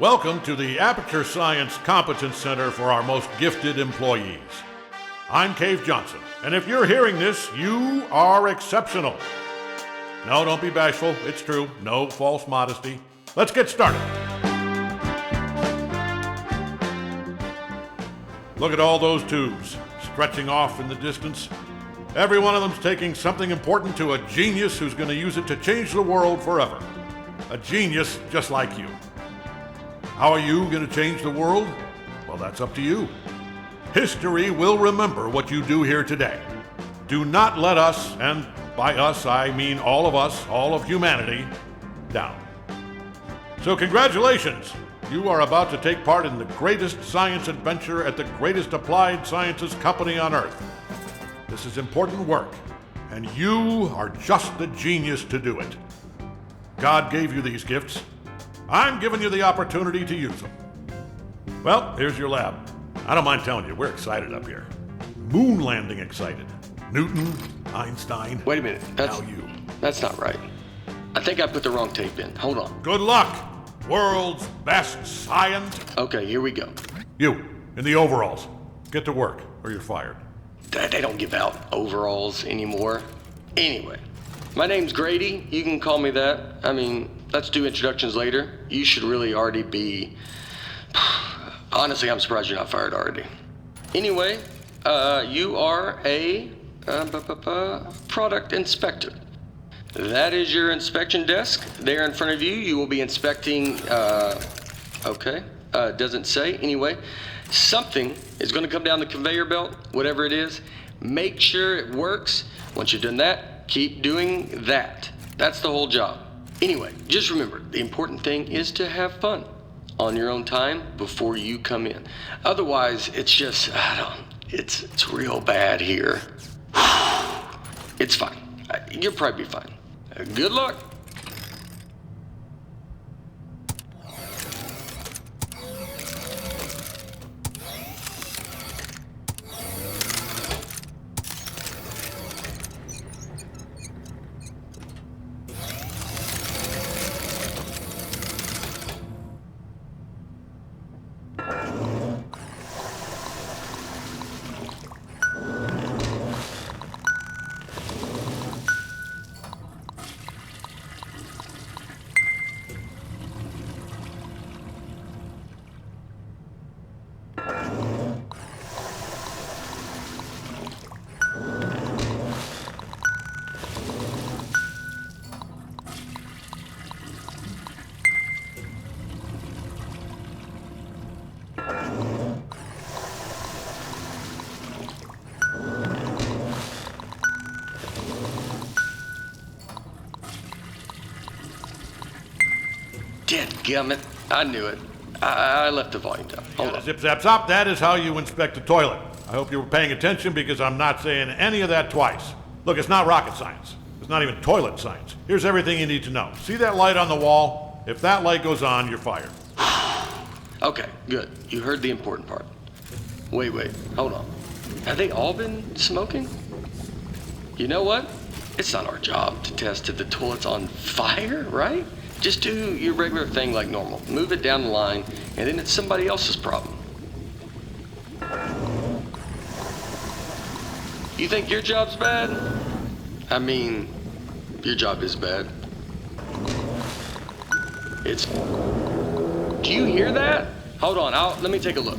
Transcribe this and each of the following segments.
Welcome to the Aperture Science Competence Center for our most gifted employees. I'm Cave Johnson, and if you're hearing this, you are exceptional. No, don't be bashful. It's true. No false modesty. Let's get started. Look at all those tubes stretching off in the distance. Every one of them's taking something important to a genius who's going to use it to change the world forever. A genius just like you. How are you going to change the world? Well, that's up to you. History will remember what you do here today. Do not let us, and by us I mean all of us, all of humanity, down. So congratulations! You are about to take part in the greatest science adventure at the greatest applied sciences company on Earth. This is important work, and you are just the genius to do it. God gave you these gifts. I'm giving you the opportunity to use them. Well, here's your lab. I don't mind telling you, we're excited up here. Moon landing excited. Newton, Einstein. Wait a minute. Now you. That's not right. I think I put the wrong tape in. Hold on. Good luck, world's best scientist. Okay, here we go. You, in the overalls. Get to work, or you're fired. They don't give out overalls anymore. Anyway, my name's Grady. You can call me that. I mean, let's do introductions later. You should really already be... Honestly, I'm surprised you're not fired already. Anyway, you are a product inspector. That is your inspection desk. There in front of you, you will be inspecting, doesn't say. Anyway, something is going to come down the conveyor belt, whatever it is. Make sure it works. Once you've done that, keep doing that. That's the whole job. Anyway, just remember, the important thing is to have fun on your own time before you come in. Otherwise, it's just, it's real bad here. It's fine. You'll probably be fine. Good luck. Dadgummit, I knew it. I left the volume down. Hold on. Zip, zap, zop. That is how you inspect a toilet. I hope you were paying attention because I'm not saying any of that twice. Look, it's not rocket science. It's not even toilet science. Here's everything you need to know. See that light on the wall? If that light goes on, you're fired. Okay, good. You heard the important part. Wait, hold on. Have they all been smoking? You know what? It's not our job to test if the toilet's on fire, right? Just do your regular thing like normal. Move it down the line, and then it's somebody else's problem. You think your job's bad? I mean, your job is bad. It's... Do you hear that? Hold on, let me take a look.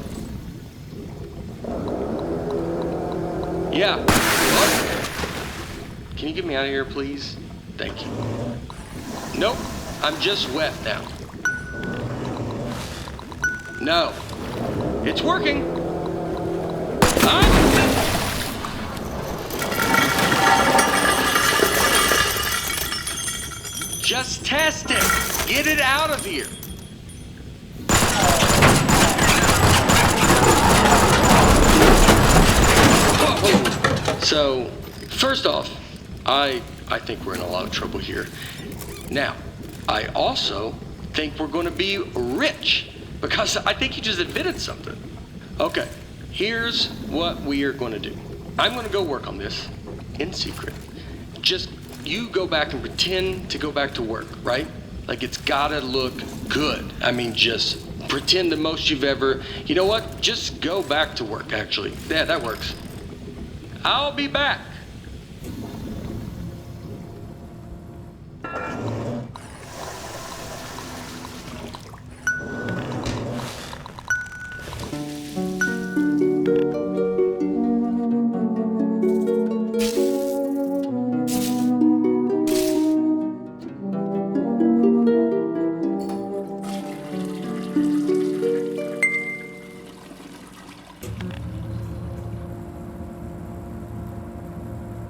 Yeah. What? Can you get me out of here, please? Thank you. Nope. I'm just wet now. No. It's working. Just test it. Get it out of here. So, first off, I think we're in a lot of trouble here. Now, I also think we're going to be rich because I think you just admitted something. Okay, here's what we are going to do. I'm going to go work on this in secret. Just you go back and pretend to go back to work, right? Like it's gotta look good. I mean, just pretend the most you've ever... You know what? Just go back to work, actually. Yeah, that works. I'll be back.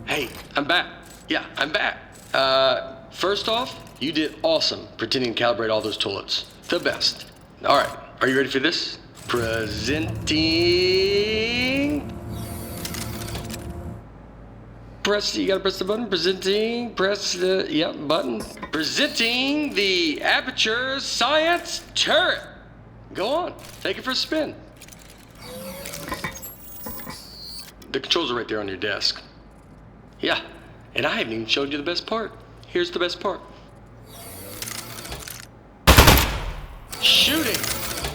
Hey, I'm back. Yeah, I'm back. First off, you did awesome pretending to calibrate all those toilets. The best. All right, are you ready for this? Presenting. You gotta press the button. Presenting, press the, button. Presenting the Aperture Science Turret. Go on, take it for a spin. The controls are right there on your desk. Yeah, and I haven't even showed you the best part. Here's the best part. Shooting!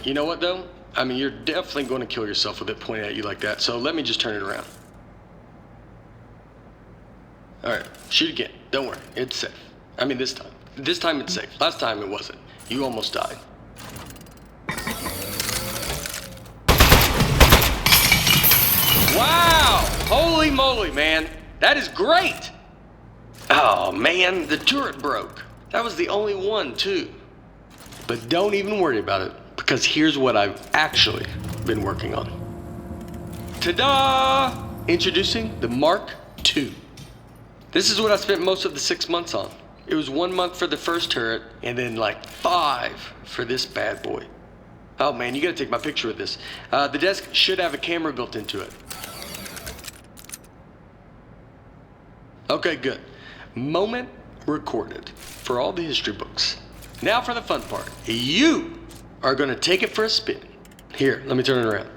You know what though? I mean, you're definitely going to kill yourself with it pointed at you like that, so let me just turn it around. Alright, shoot again. Don't worry, it's safe. I mean this time. This time it's safe. Last time it wasn't. You almost died. Wow! Holy moly, man. That is great! Oh man, the turret broke. That was the only one too. But don't even worry about it, because here's what I've actually been working on. Ta-da! Introducing the Mark II. This is what I spent most of the 6 months on. It was 1 month for the first turret, and then like 5 for this bad boy. Oh man, you gotta take my picture with this. The desk should have a camera built into it. Okay, good. Moment recorded for all the history books. Now for the fun part. You are gonna take it for a spin. Here, let me turn it around.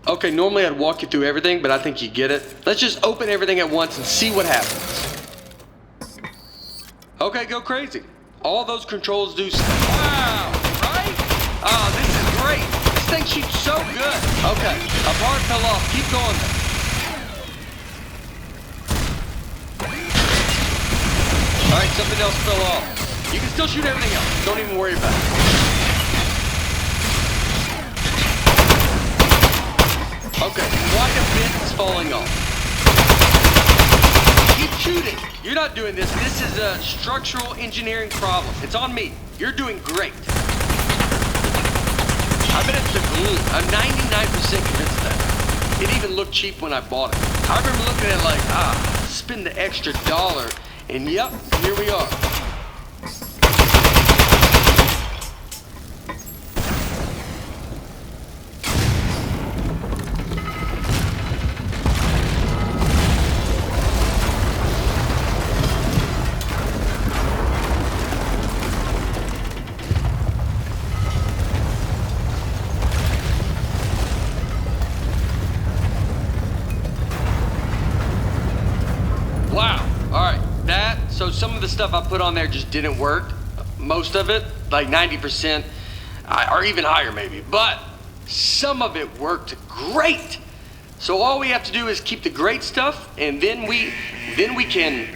Okay, normally I'd walk you through everything, but I think you get it. Let's just open everything at once and see what happens. Okay, go crazy. All those controls do... Wow, right? Oh, this is great. This thing shoots so good. Okay, a part fell off. Keep going then. Alright, something else fell off. You can still shoot everything else. Don't even worry about it. Okay, like a bit is falling off. Keep shooting. You're not doing this. This is a structural engineering problem. It's on me. You're doing great. I bet it's the glue. I'm 99% convinced of that. It even looked cheap when I bought it. I remember looking at it like, spend the extra $1. And yep, here we are. Wow, all right. So some of the stuff I put on there just didn't work. Most of it, like 90%, or even higher maybe. But some of it worked great. So all we have to do is keep the great stuff, and then we can.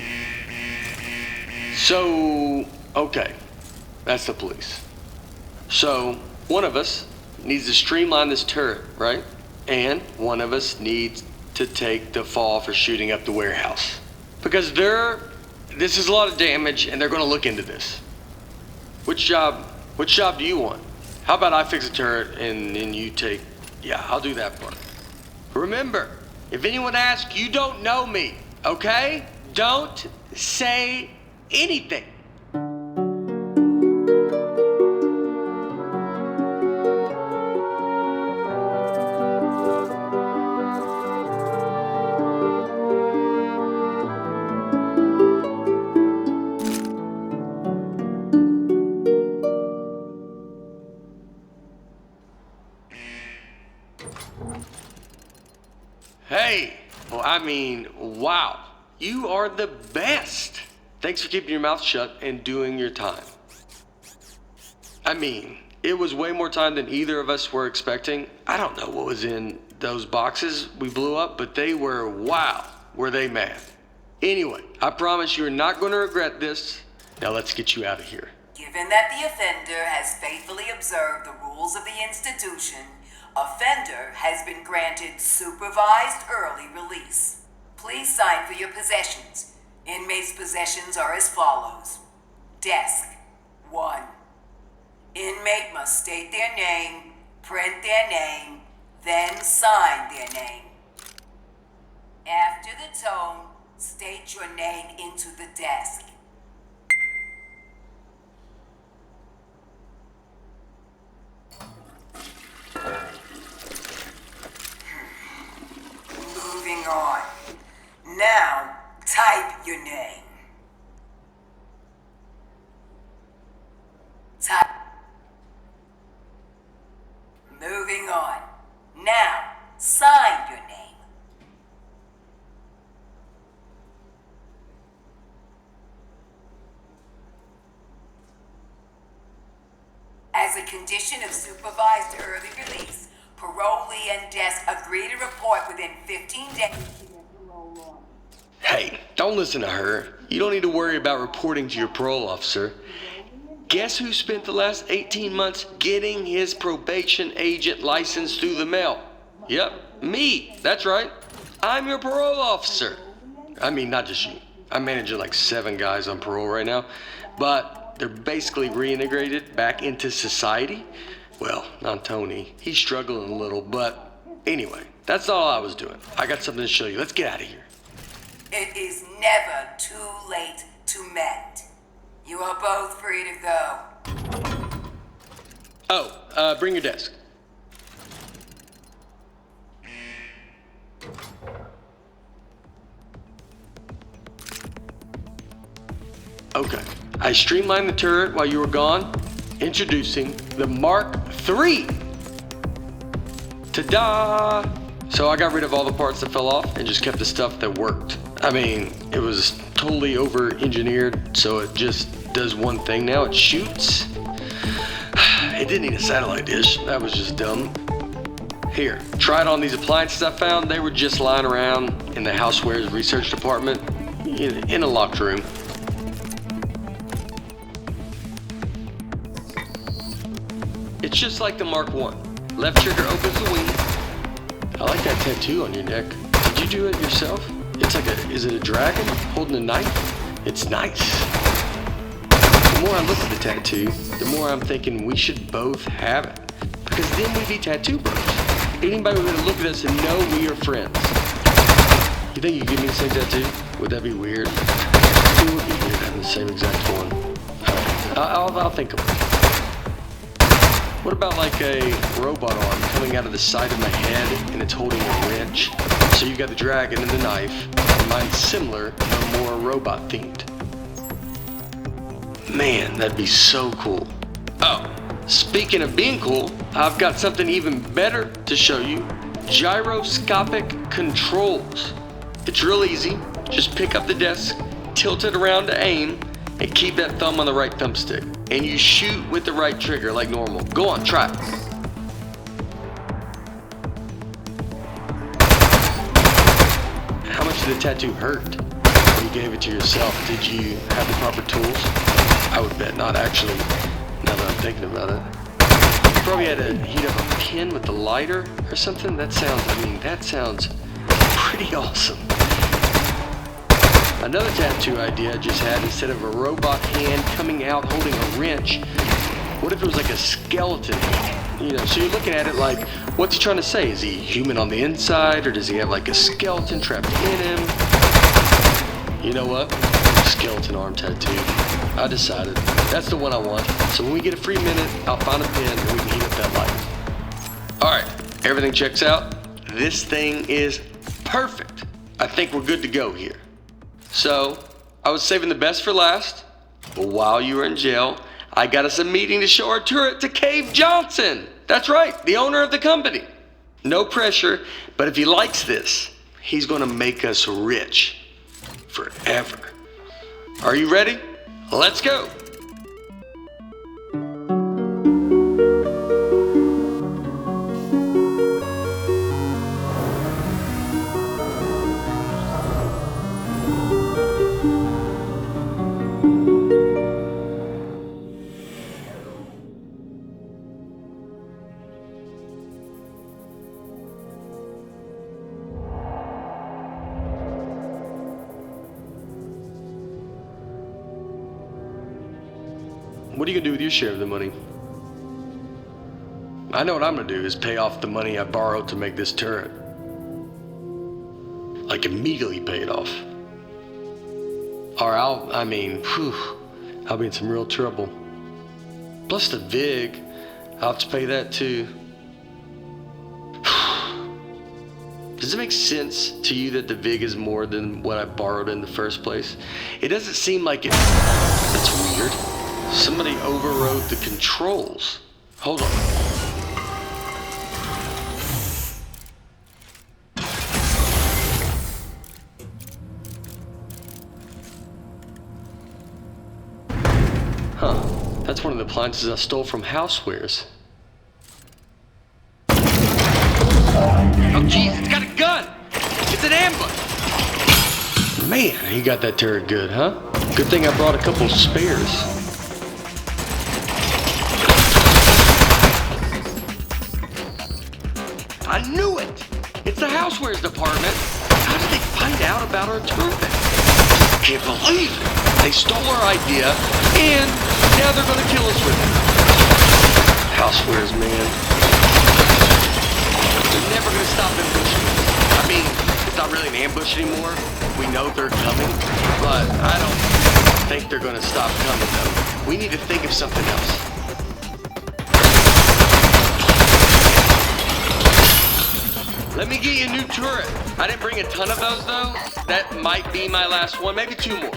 So, okay, that's the police. So one of us needs to streamline this turret, right? And one of us needs to take the fall for shooting up the warehouse. Because this is a lot of damage, and they're going to look into this. Which job do you want? How about I fix a turret, and then you take... Yeah, I'll do that part. Remember, if anyone asks, you don't know me, okay? Don't say anything. Hey, well, I mean, wow. You are the best. Thanks for keeping your mouth shut and doing your time. I mean, It was way more time than either of us were expecting. I don't know what was in those boxes we blew up, but they were, wow, were they mad. Anyway, I promise you're not going to regret this. Now let's get you out of here. Given that the offender has faithfully observed the rules of the institution, offender has been granted supervised early release. Please sign for your possessions. Inmates' possessions are as follows. Desk, 1. Inmate must state their name, print their name, then sign their name. After the tone, state your name into the desk. Moving on. Now, type your name. Type. Moving on. Now, sign your name. As a condition of supervised early release, parolee and desk agree to report within 15 days. Hey, don't listen to her. You don't need to worry about reporting to your parole officer. Guess who spent the last 18 months getting his probation agent license through the mail? Yep, me. That's right. I'm your parole officer. I mean, not just you. I'm managing like 7 guys on parole right now, but they're basically reintegrated back into society. Well, not Tony. He's struggling a little, but anyway, that's all I was doing. I got something to show you. Let's get out of here. It is never too late to mend. You are both free to go. Oh, bring your desk. Okay, I streamlined the turret while you were gone. Introducing the Mark III. Ta-da! So I got rid of all the parts that fell off and just kept the stuff that worked. I mean, it was totally over-engineered, so it just does one thing now. It shoots. It didn't need a satellite dish. That was just dumb. Here, try it on these appliances I found. They were just lying around in the housewares research department in a locked room. It's just like the Mark I. Left trigger opens the wing. I like that tattoo on your neck. Did you do it yourself? It's like is it a dragon holding a knife? It's nice. The more I look at the tattoo, the more I'm thinking we should both have it. Because then we'd be tattoo bros. Anybody would look at us and know we are friends. You think you give me the same tattoo? Would that be weird? It would be weird having the same exact one. I'll think of it. What about like a robot arm coming out of the side of my head and it's holding a wrench? So you got the dragon and the knife. Mine's similar, but more robot themed. Man, that'd be so cool. Oh, speaking of being cool, I've got something even better to show you. Gyroscopic controls. It's real easy. Just pick up the desk, tilt it around to aim, and keep that thumb on the right thumbstick. And you shoot with the right trigger like normal. Go on, try it. How much did the tattoo hurt when you gave it to yourself? Did you have the proper tools? I would bet not, actually, now that I'm thinking about it. You probably had to heat up a pin with the lighter or something. That sounds pretty awesome. Another tattoo idea I just had, instead of a robot hand coming out holding a wrench, what if it was like a skeleton hand? You know, so you're looking at it like, what's he trying to say? Is he human on the inside, or does he have like a skeleton trapped in him? You know what? Skeleton arm tattoo. I decided. That's the one I want. So when we get a free minute, I'll find a pin and we can heat up that light. Alright, everything checks out. This thing is perfect. I think we're good to go here. So, I was saving the best for last, but while you were in jail, I got us a meeting to show our turret to Cave Johnson. That's right, the owner of the company. No pressure, but if he likes this, he's gonna make us rich. Forever. Are you ready? Let's go. What are you gonna do with your share of the money? I know what I'm gonna do is pay off the money I borrowed to make this turret. Like immediately pay it off. Or I'll be in some real trouble. Plus the VIG, I'll have to pay that too. Does it make sense to you that the VIG is more than what I borrowed in the first place? It doesn't seem like it. That's weird. Somebody overrode the controls. Hold on. Huh. That's one of the appliances I stole from Housewares. Oh jeez, it's got a gun! It's an ambush! Man, he got that turret good, huh? Good thing I brought a couple spares. I knew it! It's the Housewares department. How did they find out about our turret? I can't believe it. They stole our idea, and now they're gonna kill us with it. Housewares, man. They're never gonna stop ambushing us. I mean, it's not really an ambush anymore. We know they're coming, but I don't think they're gonna stop coming, though. We need to think of something else. Let me get you a new turret. I didn't bring a ton of those though. That might be my last one, maybe two more.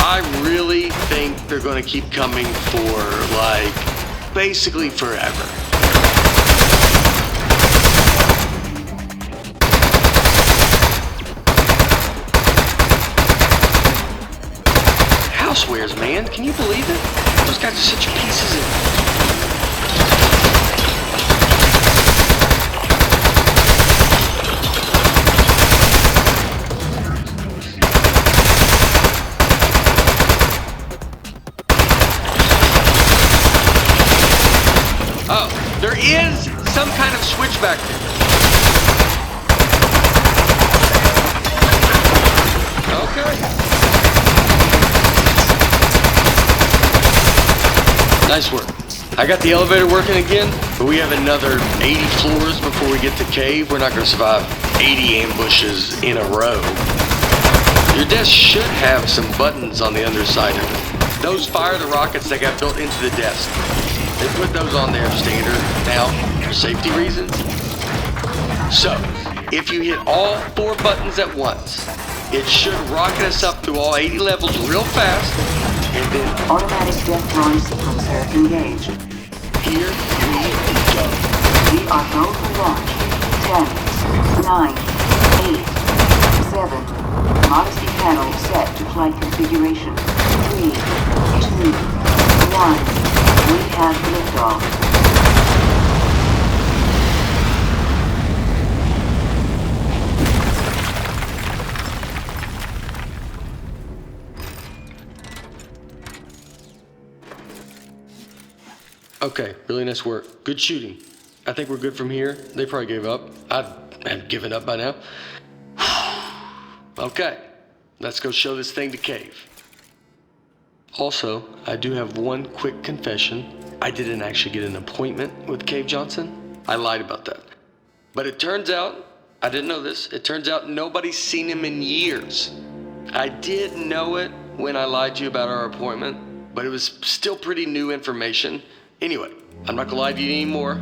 I really think they're gonna keep coming for like, basically forever. Housewares, man. Can you believe it? Those guys are such pieces of... Oh, there is some kind of switch back there. Okay. Nice work. I got the elevator working again, but we have another 80 floors before we get to cave. We're not going to survive 80 ambushes in a row. Your desk should have some buttons on the underside of it. Those fire the rockets that got built into the desk. They put those on there standard now for safety reasons. So, if you hit all 4 buttons at once, it should rocket us up through all 80 levels real fast. And then automatic death drone sequencer engaged. Here we go. We are go for launch. 10, 9, 8, 7. Modesty panel set to flight configuration. 3, 2, 1. We have liftoff. Okay, really nice work. Good shooting. I think we're good from here. They probably gave up. I've given up by now. Okay, let's go show this thing to Cave. Also, I do have one quick confession. I didn't actually get an appointment with Cave Johnson. I lied about that. But it turns out, I didn't know this, it turns out nobody's seen him in years. I did know it when I lied to you about our appointment, but it was still pretty new information. Anyway, I'm not gonna lie to you anymore.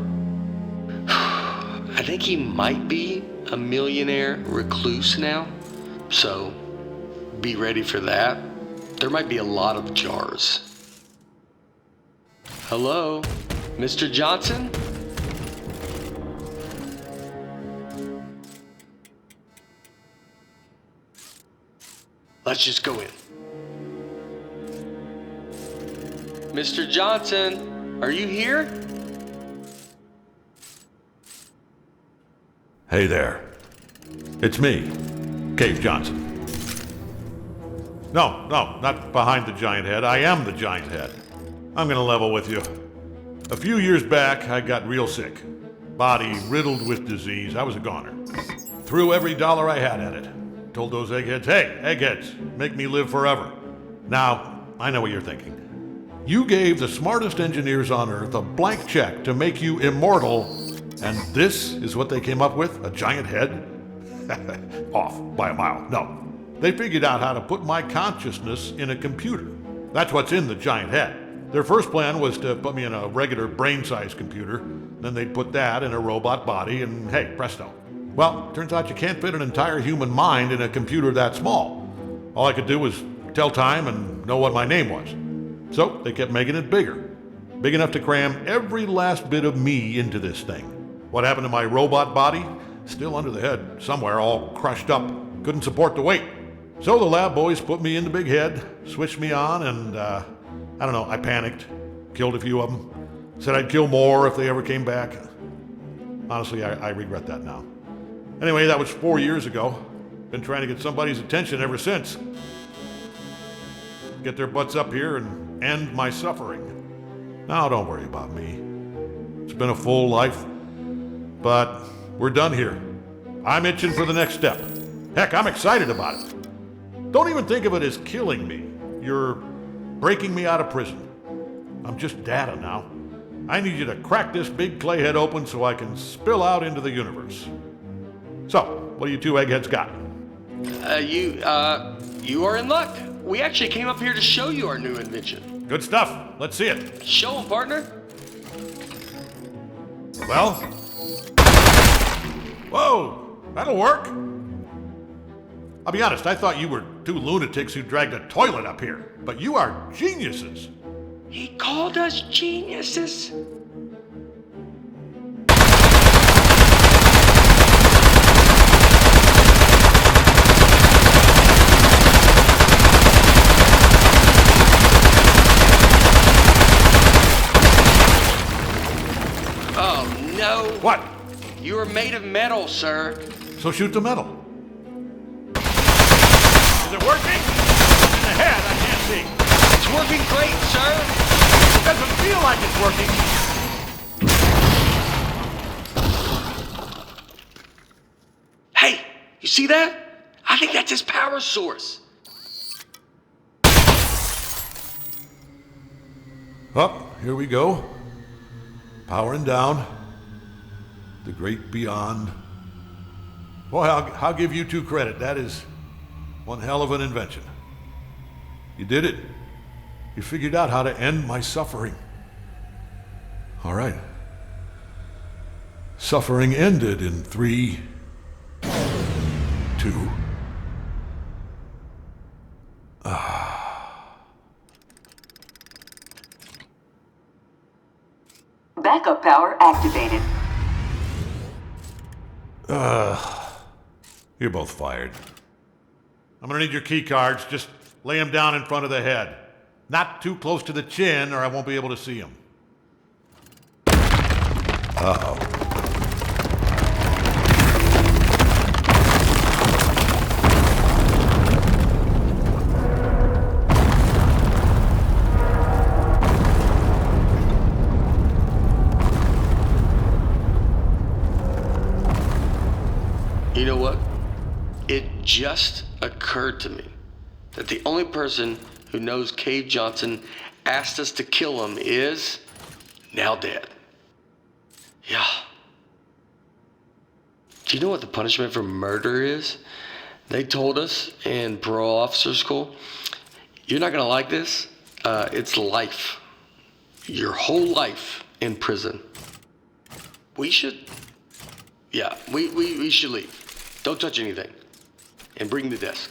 I think he might be a millionaire recluse now, so be ready for that. There might be a lot of jars. Hello, Mr. Johnson? Let's just go in. Mr. Johnson, are you here? Hey there. It's me, Cave Johnson. No, not behind the giant head. I am the giant head. I'm gonna level with you. A few years back, I got real sick. Body riddled with disease. I was a goner. Threw every dollar I had at it. Told those eggheads, hey, eggheads, make me live forever. Now, I know what you're thinking. You gave the smartest engineers on Earth a blank check to make you immortal, and this is what they came up with? A giant head? Off by a mile. No. They figured out how to put my consciousness in a computer. That's what's in the giant head. Their first plan was to put me in a regular brain-sized computer, then they'd put that in a robot body, and hey, presto. Well, turns out you can't fit an entire human mind in a computer that small. All I could do was tell time and know what my name was. So they kept making it bigger. Big enough to cram every last bit of me into this thing. What happened to my robot body? Still under the head, somewhere, all crushed up. Couldn't support the weight. So the lab boys put me in the big head, switched me on, and I don't know, I panicked. Killed a few of them. Said I'd kill more if they ever came back. Honestly, I regret that now. Anyway, that was 4 years ago. Been trying to get somebody's attention ever since. Get their butts up here and end my suffering. Now, don't worry about me. It's been a full life, but we're done here. I'm itching for the next step. Heck, I'm excited about it. Don't even think of it as killing me. You're breaking me out of prison. I'm just data now. I need you to crack this big clay head open so I can spill out into the universe. So, what do you two eggheads got? You are in luck. We actually came up here to show you our new invention. Good stuff. Let's see it. Show 'em, partner. Well? Whoa, that'll work. I'll be honest, I thought you were two lunatics who dragged a toilet up here, but you are geniuses. He called us geniuses. Oh, no. What? You are made of metal, sir. So shoot the metal. Is it working? In the head, I can't see. It's working great, sir. It doesn't feel like it's working. Hey, you see that? I think that's his power source. Up, here we go. Powering down. The great beyond. Boy, I'll give you two credit. That is one hell of an invention. You did it. You figured out how to end my suffering. All right. Suffering ended in 3, 2. Backup power activated. You're both fired. I'm gonna need your key cards. Just lay them down in front of the head. Not too close to the chin or I won't be able to see them. Uh-oh. You know what? It just occurred to me that the only person who knows Cave Johnson asked us to kill him is now dead. Yeah. Do you know what the punishment for murder is? They told us in parole officer school, you're not gonna like this. It's life. Your whole life in prison. We should leave. Don't touch anything. And bring the desk.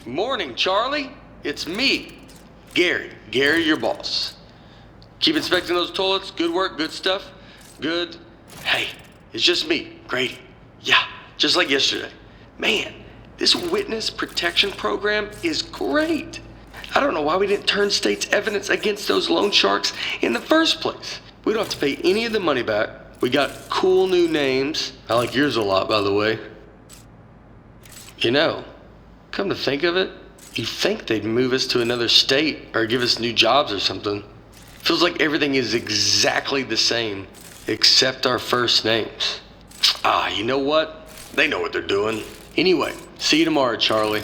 Morning, Charlie. It's me, Gary. Gary, your boss. Keep inspecting those toilets. Good work, good stuff. Good. Hey, It's just me, Grady. Yeah, just like yesterday. Man, this witness protection program is great. I don't know why we didn't turn state's evidence against those loan sharks in the first place. We don't have to pay any of the money back. We got cool new names. I like yours a lot, by the way. You know, come to think of it, you'd think they'd move us to another state or give us new jobs or something. Feels like everything is exactly the same, except our first names. You know what? They know what they're doing. Anyway, see you tomorrow, Charlie.